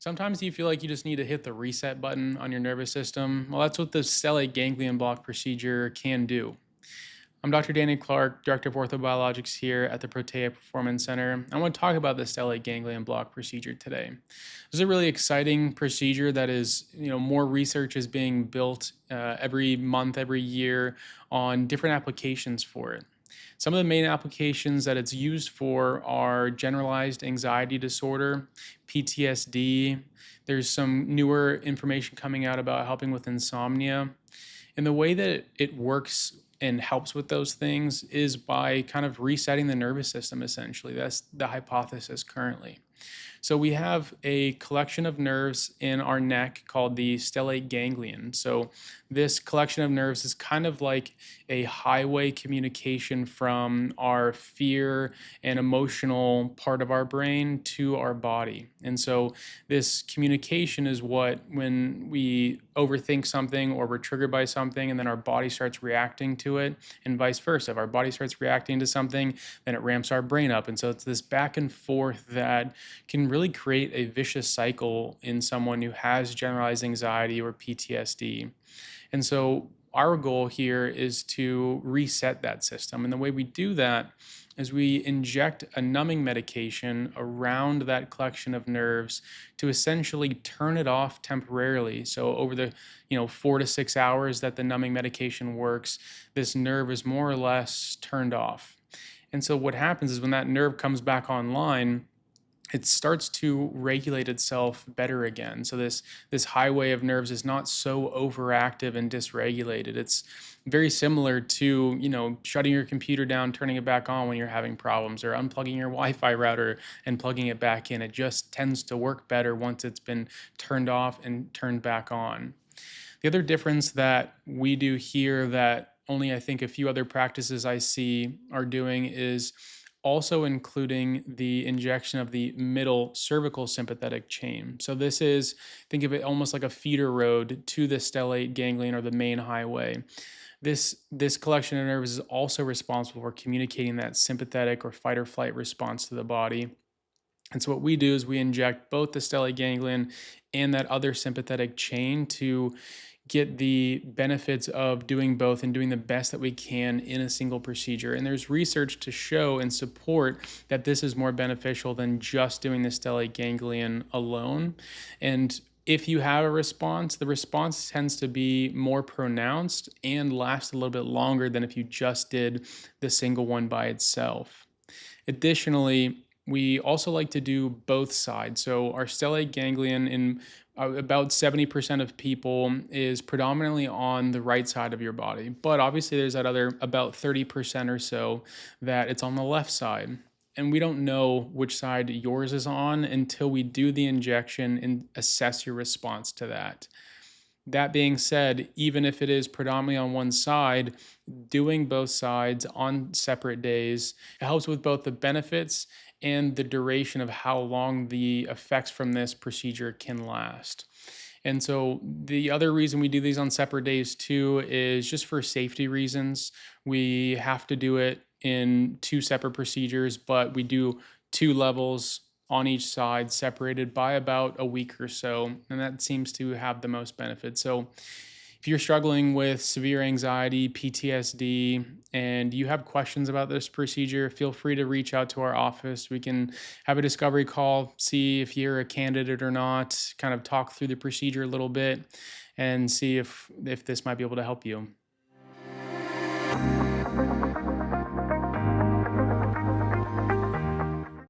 Sometimes you feel like you just need to hit the reset button on your nervous system. Well, that's what the stellate ganglion block procedure can do. I'm Dr. Danny Clark, Director of Orthobiologics here at the Protea Performance Center. I want to talk about the stellate ganglion block procedure today. This is a really exciting procedure that is, more research is being built every month, every year on different applications for it. Some of the main applications that it's used for are generalized anxiety disorder, PTSD. There's some newer information coming out about helping with insomnia. And the way that it works and helps with those things is by kind of resetting the nervous system, essentially. That's the hypothesis currently. So we have a collection of nerves in our neck called the stellate ganglion. So this collection of nerves is kind of like a highway communication from our fear and emotional part of our brain to our body. And so this communication is what, when we overthink something or we're triggered by something and then our body starts reacting to it, and vice versa. If our body starts reacting to something, then it ramps our brain up. And so it's this back and forth that can really create a vicious cycle in someone who has generalized anxiety or PTSD. And so our goal here is to reset that system. And the way we do that is we inject a numbing medication around that collection of nerves to essentially turn it off temporarily. So over the 4 to 6 hours that the numbing medication works, this nerve is more or less turned off. And so what happens is when that nerve comes back online, it starts to regulate itself better again. So this highway of nerves is not so overactive and dysregulated. It's very similar to, shutting your computer down, turning it back on when you're having problems, or unplugging your Wi-Fi router and plugging it back in. It just tends to work better once it's been turned off and turned back on. The other difference that we do here that only I think a few other practices I see are doing is also including the injection of the middle cervical sympathetic chain. So this is, think of it almost like a feeder road to the stellate ganglion or the main highway. This collection of nerves is also responsible for communicating that sympathetic or fight or flight response to the body. And so what we do is we inject both the stellate ganglion and that other sympathetic chain to get the benefits of doing both and doing the best that we can in a single procedure. And there's research to show and support that this is more beneficial than just doing the stellate ganglion alone. And if you have a response, the response tends to be more pronounced and last a little bit longer than if you just did the single one by itself. Additionally, we also like to do both sides. So our stellate ganglion in about 70% of people is predominantly on the right side of your body. But obviously there's that other about 30% or so that it's on the left side. And we don't know which side yours is on until we do the injection and assess your response to that. That being said, even if it is predominantly on one side, doing both sides on separate days, it helps with both the benefits and the duration of how long the effects from this procedure can last. And so the other reason we do these on separate days too is just for safety reasons. We have to do it in two separate procedures, but we do two levels on each side separated by about a week or so, and that seems to have the most benefit. So if you're struggling with severe anxiety, PTSD, and you have questions about this procedure, feel free to reach out to our office. We can have a discovery call, see if you're a candidate or not, kind of talk through the procedure a little bit and see if this might be able to help you.